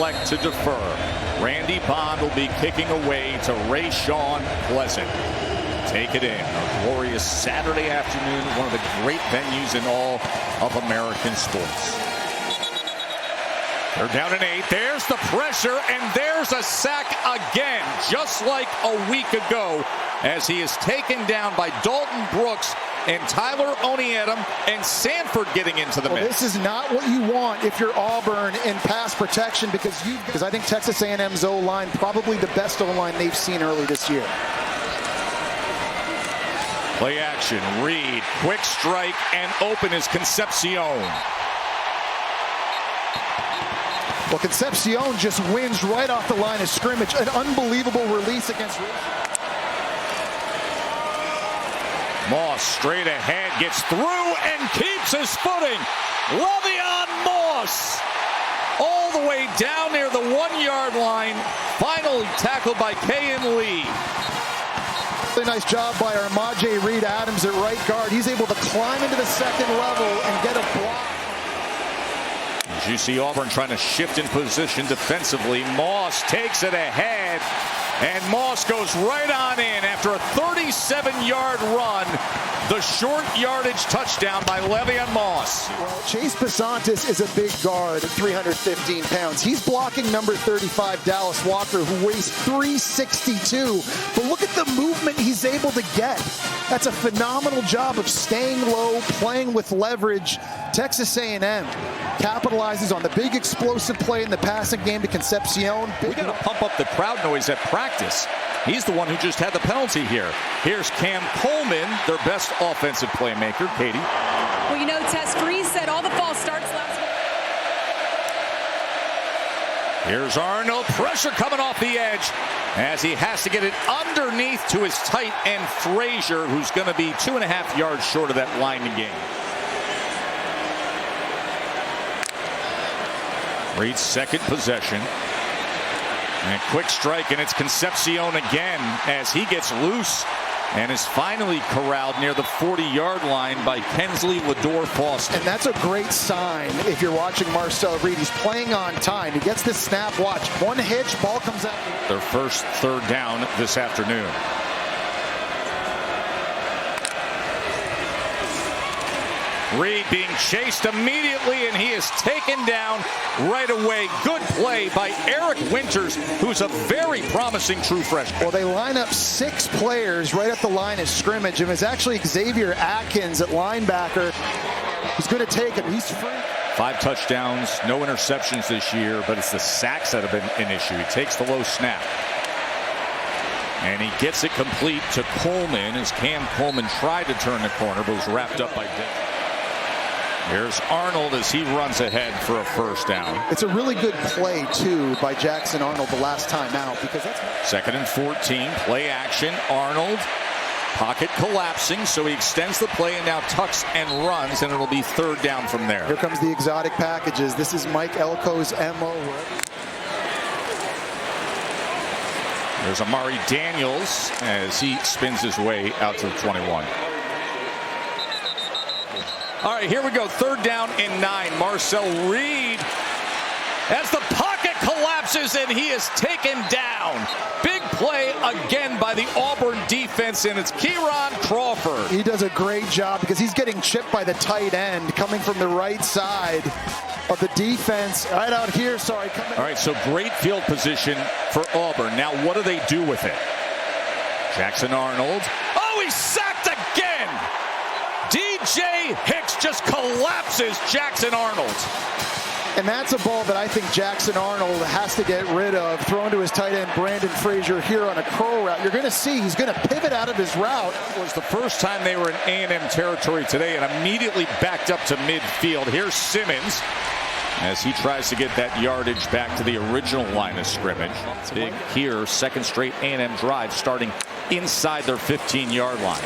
elect to defer. Randy Bond will be kicking away to Rayshawn Pleasant. Take it in. A glorious Saturday afternoon, one of the great venues in all of American sports. They're down an 8. There's the pressure, and there's a sack again, just like a week ago, as he is taken down by Dalton Brooks and Tyler Oniedem and Sanford getting into the mix. This is not what you want if you're Auburn in pass protection, because I think Texas A&M's O-line, probably the best O-line they've seen early this year. Play action, Reed, quick strike, and open is Concepcion. Well, Concepcion just wins right off the line of scrimmage. An unbelievable release against Moss straight ahead, gets through and keeps his footing. Le'Veon Moss all the way down near the 1-yard line. Finally tackled by Kayan Lee. Really nice job by our Mario Reed Adams at right guard. He's able to climb into the second level and get a block. As you see Auburn trying to shift in position defensively. Moss takes it ahead, and Moss goes right on in after a 37-yard run. The short yardage touchdown by Le'Veon Moss. Well, Chase Pasantis is a big guard at 315 pounds. He's blocking number 35, Dallas Walker, who weighs 362. But look at the movement he's able to get. That's a phenomenal job of staying low, playing with leverage. Texas A&M capitalizes on the big explosive play in the passing game to Concepcion. We got to pump up the crowd noise at practice. He's the one who just had the penalty here. Here's Cam Coleman, their best offensive playmaker. Katie. Well, you know, Tess Freeze said all the false starts last week. Here's Arnold. Pressure coming off the edge as he has to get it underneath to his tight end Frazier, who's going to be 2.5 yards short of that line to gain. Reed's second possession. And a quick strike, and it's Concepcion again as he gets loose and is finally corralled near the 40-yard line by Kensley Lador-Foster. And that's a great sign if you're watching Marcel Reed. He's playing on time. He gets this snap. Watch. One hitch, ball comes out. Their first third down this afternoon. Reed being chased immediately, and he is taken down right away. Good play by Eric Winters, who's a very promising true freshman. Well, they line up 6 players right at the line of scrimmage. It was actually Xavier Atkins at linebacker who's going to take it. He's free. 5 touchdowns, no interceptions this year, but it's the sacks that have been an issue. He takes the low snap. And he gets it complete to Coleman as Cam Coleman tried to turn the corner, but was wrapped up by Dick. Here's Arnold as he runs ahead for a first down. It's a really good play, too, by Jackson Arnold the last time out, because that's... 2nd and 14, play action. Arnold, pocket collapsing, so he extends the play and now tucks and runs, and it'll be 3rd down from there. Here comes the exotic packages. This is Mike Elko's MO. There's Amari Daniels as he spins his way out to the 21. All right, here we go. 3rd down and 9. Marcel Reed as the pocket collapses and he is taken down. Big play again by the Auburn defense, and it's Kieran Crawford. He does a great job because he's getting chipped by the tight end coming from the right side of the defense. Right out here, sorry. All right, so great field position for Auburn. Now, what do they do with it? Jackson Arnold. Oh, he's sacked again. DJ Hicks just collapses Jackson Arnold. And that's a ball that I think Jackson Arnold has to get rid of. Thrown to his tight end, Brandon Frazier, here on a curl route. You're going to see he's going to pivot out of his route. It was the first time they were in A&M territory today and immediately backed up to midfield. Here's Simmons as he tries to get that yardage back to the original line of scrimmage. Big here, second straight A&M drive starting inside their 15-yard line.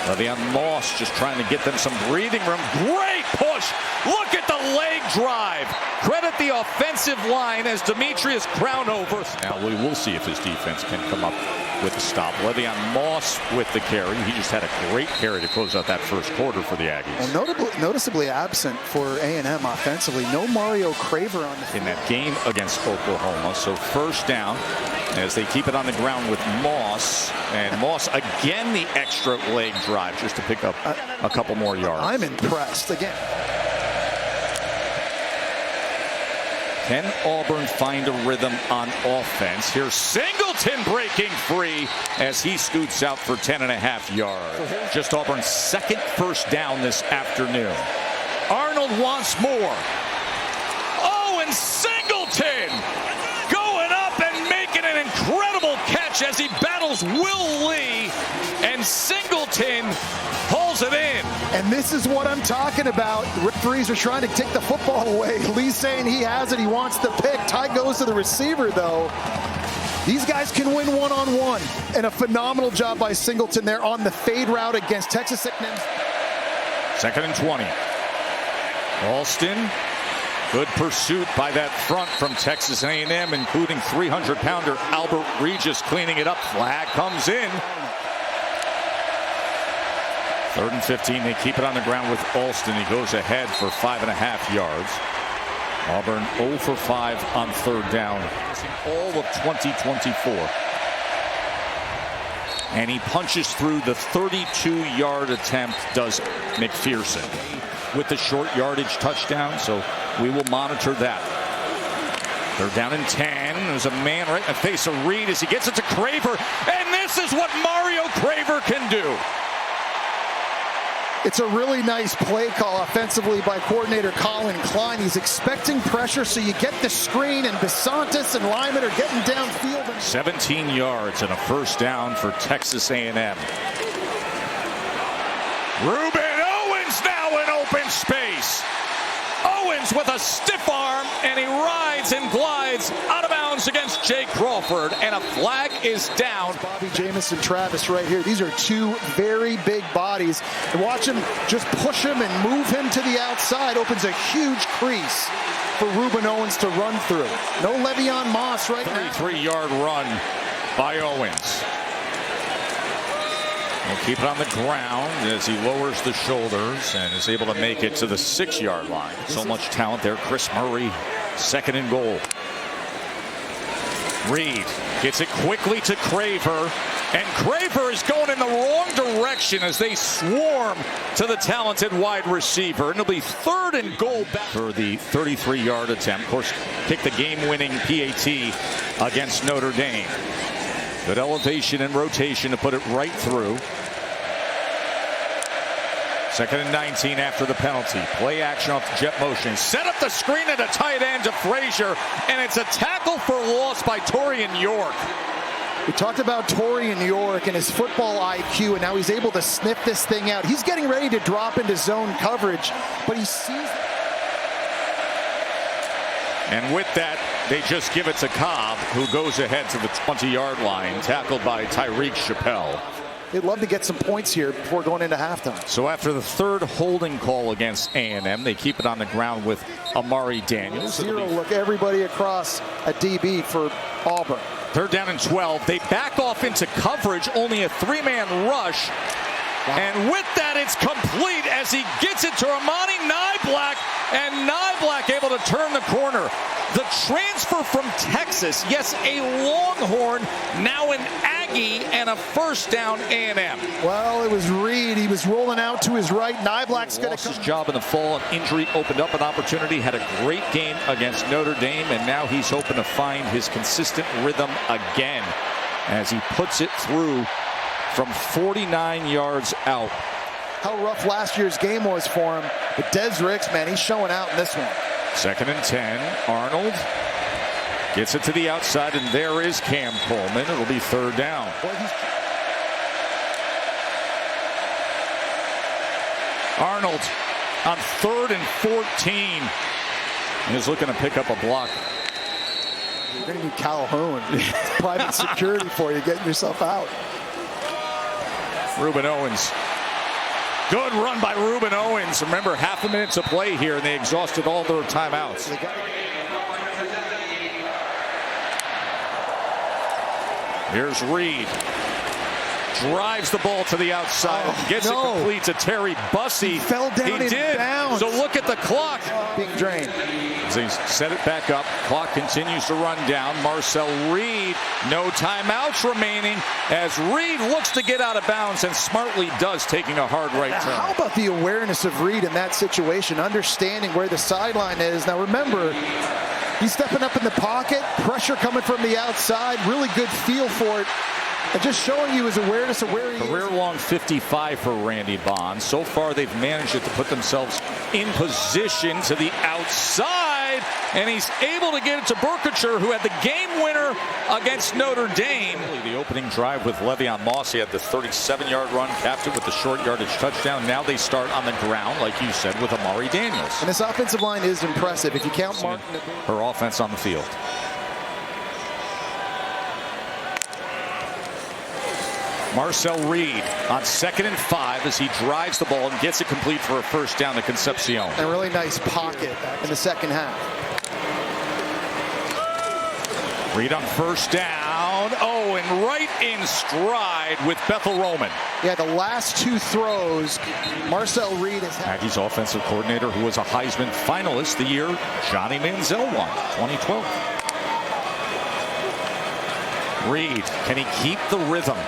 Le'Veon Moss just trying to get them some breathing room. Great push. Look at the a leg drive. Credit the offensive line as Demetrius Crownover. Now we will see if his defense can come up with the stop. Le'Veon Moss with the carry. He just had a great carry to close out that first quarter for the Aggies. Well, noticeably absent for A&M offensively. No Mario Craver on the field in that game against Oklahoma. So first down as they keep it on the ground with Moss. And Moss again the extra leg drive just to pick up a couple more yards. I'm impressed again. Can Auburn find a rhythm on offense? Here's Singleton breaking free as he scoots out for 10.5 yards. Just Auburn's second first down this afternoon. Arnold wants more. Oh, and Singleton going up and making an incredible catch as he battles Will Lee, and Singleton pulls it in. And this is what I'm talking about. Referees are trying to take the football away. Lee's saying he has it. He wants the pick. Tie goes to the receiver, though. These guys can win one-on-one. And a phenomenal job by Singleton there on the fade route against Texas A&M. 2nd and 20. Alston. Good pursuit by that front from Texas A&M, including 300-pounder Albert Regis cleaning it up. Flag comes in. 3rd and 15. They keep it on the ground with Alston. He goes ahead for 5.5 yards. Auburn 0 for 5 on 3rd down. All of 2024. And he punches through the 32-yard attempt, does McPherson, with the short yardage touchdown. So we will monitor that. They're down in 10. There's a man right in the face of Reed as he gets it to Craver. And this is what Mario Craver can do. It's a really nice play call offensively by coordinator Colin Klein. He's expecting pressure, so you get the screen, and Besantis and Lyman are getting downfield. 17 yards and a first down for Texas A&M. Ruben Owens now in open space. Owens with a stiff arm, and he rides and glides out of bounds against Jay Crawford, and a flag is down. Bobby Jamison Travis right here. These are two very big bodies. And watch him just push him and move him to the outside. Opens a huge crease for Ruben Owens to run through. No Le'Veon Moss right now. 33-yard run by Owens. He'll keep it on the ground as he lowers the shoulders and is able to make it to the 6-yard line. So much talent there. Chris Murray, 2nd and goal. Reed gets it quickly to Craver, and Craver is going in the wrong direction as they swarm to the talented wide receiver. And it'll be 3rd and goal back for the 33-yard attempt. Of course, kick the game-winning PAT against Notre Dame. Good elevation and rotation to put it right through. 2nd and 19 after the penalty. Play action off the jet motion. Set up the screen at a tight end to Frazier, and it's a tackle for loss by Torian York. We talked about Torian York and his football IQ, and now he's able to sniff this thing out. He's getting ready to drop into zone coverage, but he sees. And with that, they just give it to Cobb, who goes ahead to the 20-yard line, tackled by Tyreek Chappelle. They'd love to get some points here before going into halftime. So after the 3rd holding call against A&M, they keep it on the ground with Amari Daniels. Zero look everybody across a DB for Auburn. 3rd down and 12. They back off into coverage, only a 3-man rush. Wow. And with that, it's complete as he gets it to Amani Niblack, and Niblack able to turn the corner. The transfer from Texas, yes, a Longhorn, now an Aggie, and a first down A&M. Well, it was Reed. He was rolling out to his right. Niblack's going to lost his job in the fall. An injury opened up an opportunity. Had a great game against Notre Dame, and now he's hoping to find his consistent rhythm again as he puts it through from 49 yards out. How rough last year's game was for him. But Des Ricks, man, he's showing out in this one. 2nd and 10. Arnold gets it to the outside, and there is Cam Coleman. It'll be 3rd down. Arnold on 3rd and 14. He's looking to pick up a block. You're going to need Calhoun. Private security for you, getting yourself out. Ruben Owens Good run by Ruben Owens. Remember, half a minute to play here, and they exhausted all their timeouts. Here's Reed. Drives the ball to the outside. Gets it complete to Terry Bussey. He fell down in bounds. So look at the clock. Being drained. As they set it back up, clock continues to run down. Marcel Reed, no timeouts remaining as Reed looks to get out of bounds and smartly does, taking a hard right turn. How about the awareness of Reed in that situation, understanding where the sideline is? Now remember, he's stepping up in the pocket, pressure coming from the outside, really good feel for it. And just showing you his awareness of where he is. Career-long 55 for Randy Bond. So far, they've managed it to put themselves in position to the outside. And he's able to get it to Burkacher, who had the game winner against Notre Dame. The opening drive with Le'Veon Moss, he had the 37-yard run, capped it with the short yardage touchdown. Now they start on the ground, like you said, with Amari Daniels. And this offensive line is impressive. If you count Martin. Her offense on the field. Marcel Reed on 2nd and 5 as he drives the ball and gets it complete for a first down to Concepcion. A really nice pocket in the second half. Reed on first down. Oh, and right in stride with Bethel Roman. Yeah, the last two throws, Marcel Reed has had. Aggies offensive coordinator who was a Heisman finalist the year Johnny Manziel won, 2012. Reed, can he keep the rhythm?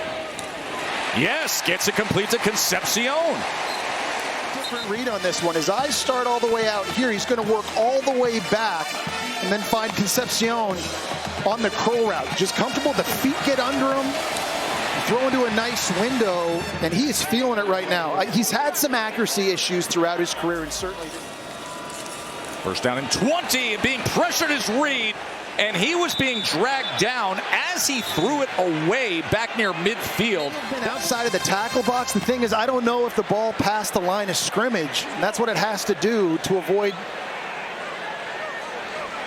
Yes, gets it complete to Concepcion. Different read on this one. His eyes start all the way out here. He's going to work all the way back and then find Concepcion on the curl route. Just comfortable. The feet get under him. Throw into a nice window, and he is feeling it right now. He's had some accuracy issues throughout his career, and certainly didn't. First down and 20, being pressured is Reed. And he was being dragged down as he threw it away back near midfield. Outside of the tackle box, the thing is, I don't know if the ball passed the line of scrimmage. That's what it has to do to avoid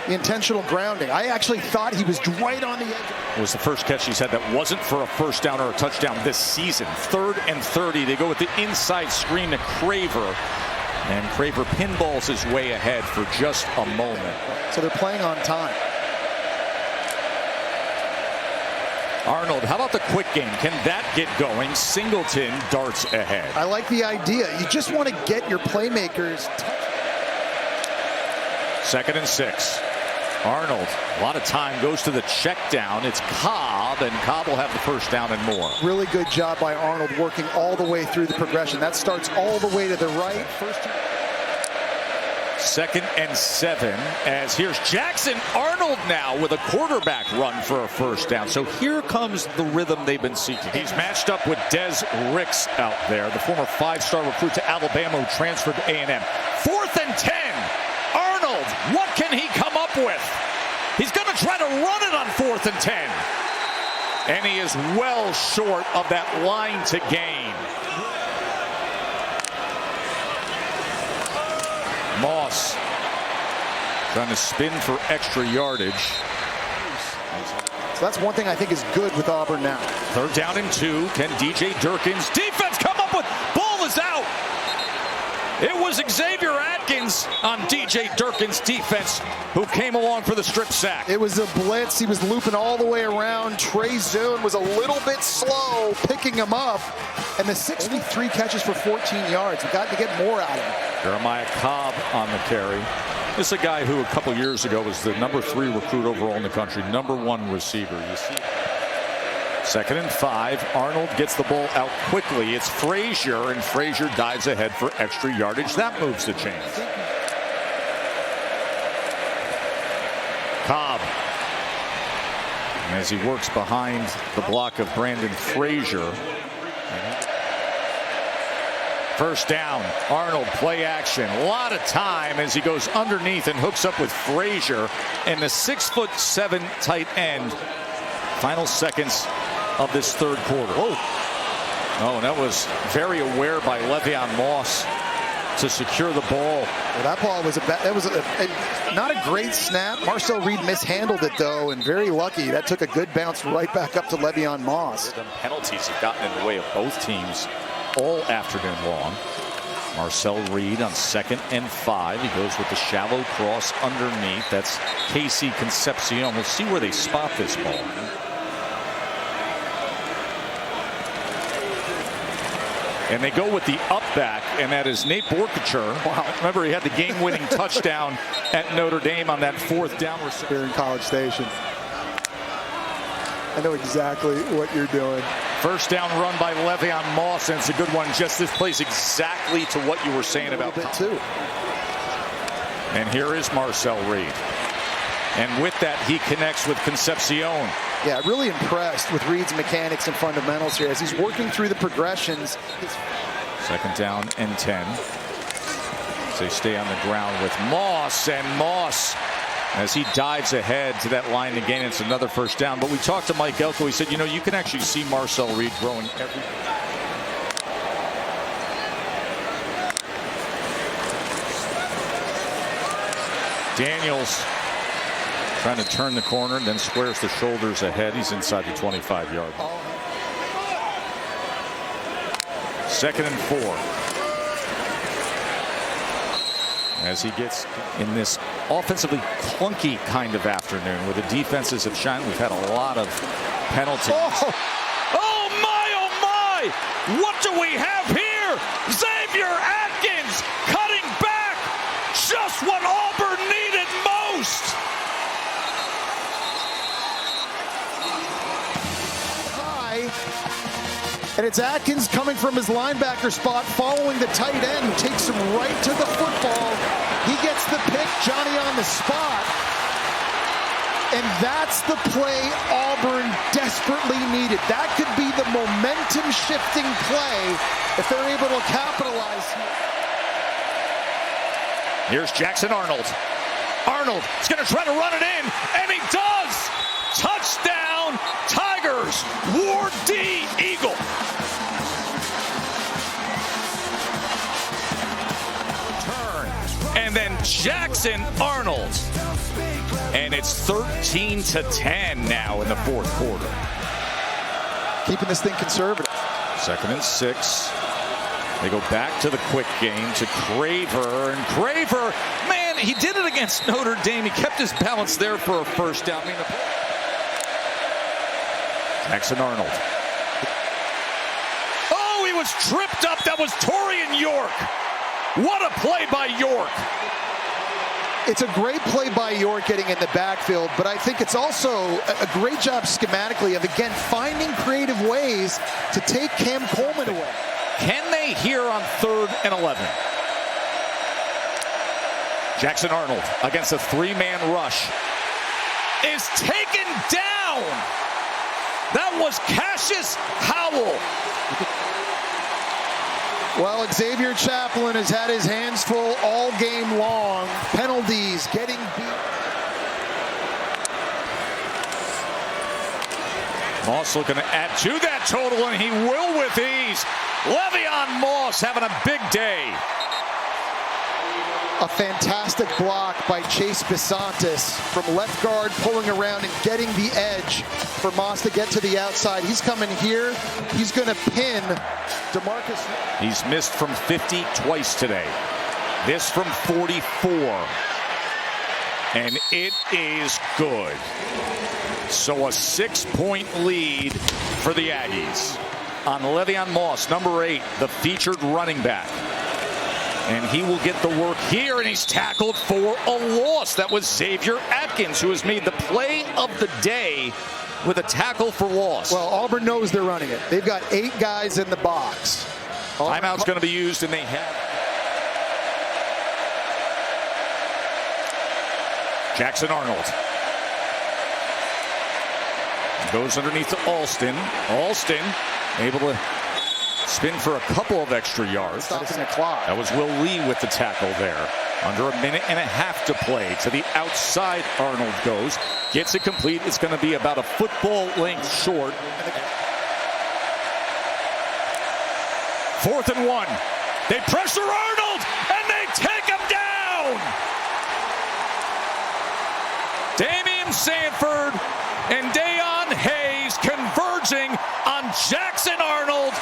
the intentional grounding. I actually thought he was right on the edge. It was the first catch he's had that wasn't for a first down or a touchdown this season. 3rd and 30. They go with the inside screen to Craver. And Craver pinballs his way ahead for just a moment. So they're playing on time. Arnold, how about the quick game? Can that get going? Singleton darts ahead. I like the idea. You just want to get your playmakers. 2nd and 6. Arnold, a lot of time, goes to the check down. It's Cobb, and Cobb will have the first down and more. Really good job by Arnold working all the way through the progression. That starts all the way to the right. 2nd and 7 as here's Jackson Arnold now with a quarterback run for a first down. So here comes the rhythm they've been seeking. He's matched up with Des Ricks out there, the former 5-star recruit to Alabama who transferred to A&M. 4th and 10. Arnold, what can he come up with? He's going to try to run it on 4th and 10. And he is well short of that line to gain. Moss trying to spin for extra yardage. So that's one thing I think is good with Auburn now. 3rd down and 2. Can DJ Durkin's defense come up with? Ball is out. It was Xavier Atkins on DJ Durkin's defense who came along for the strip sack. It was a blitz. He was looping all the way around. Trey Zune was a little bit slow picking him up. And the 63 catches for 14 yards. We've got to get more out of him. Jeremiah Cobb on the carry. This is a guy who a couple years ago was the number 3 recruit overall in the country, number 1 receiver. You see. 2nd and 5. Arnold gets the ball out quickly. It's Frazier, and Frazier dives ahead for extra yardage. That moves the chain. Cobb. And as he works behind the block of Brandon Frazier. First down. Arnold, play action. A lot of time as he goes underneath and hooks up with Frazier and the 6'7" tight end. Final seconds of this 3rd quarter. Oh, and that was very aware by Le'Veon Moss to secure the ball. Well, that ball was not a great snap. Marcel Reed mishandled it though, and very lucky. That took a good bounce right back up to Le'Veon Moss. The penalties have gotten in the way of both teams all afternoon long. Marcel Reed on 2nd and 5. He goes with the shallow cross underneath. That's Casey Concepcion. We'll see where they spot this ball. And they go with the up back, and that is Nate Borkacher. Wow. Remember, he had the game-winning touchdown at Notre Dame on that 4th down reception. Here in College Station. I know exactly what you're doing. First down run by Le'Veon Moss, and it's a good one. Just this plays exactly to what you were saying about it too. And here is Marcel Reed. And with that, he connects with Concepcion. Yeah, really impressed with Reed's mechanics and fundamentals here as he's working through the progressions. 2nd down and 10. So they stay on the ground with Moss, and Moss, as he dives ahead to that line again, it's another 1st down. But we talked to Mike Elko. He said, you know, you can actually see Marcel Reed growing every. Daniels trying to turn the corner and then squares the shoulders ahead. He's inside the 25-yard line. 2nd and 4. As he gets in this offensively clunky kind of afternoon where the defenses have shined. We've had a lot of penalties. Oh my! What do we have here? Xavier Atkins cutting back. Just what Auburn needed most. And it's Atkins coming from his linebacker spot, following the tight end, who takes him right to the football. He gets the pick, Johnny on the spot. And that's the play Auburn desperately needed. That could be the momentum-shifting play if they're able to capitalize here. Here's Jackson Arnold. Arnold is going to try to run it in, and he does! Touchdown, Tigers! Ward D. Eagle. Turn, and then Jackson Arnold. And it's 13-10 now in the 4th quarter. Keeping this thing conservative. 2nd and 6. They go back to the quick game to Craver, and Craver, man, he did it against Notre Dame. He kept his balance there for a 1st down. Jackson Arnold. Oh, he was tripped up. That was Torian York. What a play by York. It's a great play by York getting in the backfield, but I think it's also a great job schematically of, again, finding creative ways to take Cam Coleman away. Can they here on 3rd and 11? Jackson Arnold against a 3-man rush is taken down. That was Cassius Howell. Well, Xavier Chaplin has had his hands full all game long. Penalties, getting beat. Moss looking to add to that total, and he will with ease. Le'Veon Moss having a big day. A fantastic block by Chase Bisontis from left guard, pulling around and getting the edge for Moss to get to the outside. He's coming here. He's going to pin DeMarcus. He's missed from 50 twice today. This from 44. And it is good. So a 6-point lead for the Aggies on Le'Veon Moss, number 8, the featured running back. And he will get the work here, and he's tackled for a loss. That was Xavier Atkins, who has made the play of the day with a tackle for loss. Well, Auburn knows they're running it. They've got 8 guys in the box. Timeout's going to be used, and they have. Jackson Arnold goes underneath to Alston. Alston able to spin for a couple of extra yards. Stopping the clock. That was Will Lee with the tackle there. Under a minute and a half to play. To the outside, Arnold goes. Gets it complete. It's going to be about a football length short. 4th and 1. They pressure Arnold, and they take him down. Damian Sanford and Dayon Hayes converging on Jackson Arnold,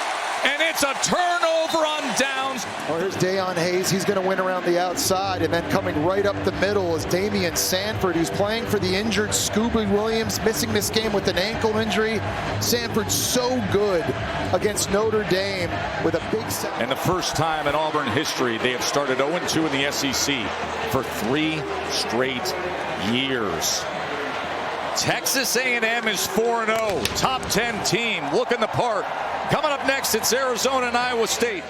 and it's a turnover on downs. Well, here's Dayon Hayes. He's going to win around the outside. And then coming right up the middle is Damian Sanford, who's playing for the injured Scooby Williams, missing this game with an ankle injury. Sanford's so good against Notre Dame with a big sack. And the first time in Auburn history they have started 0-2 in the SEC for 3 straight years. Texas A&M is 4-0. Top 10 team looking the part. Coming up next, it's Arizona and Iowa State.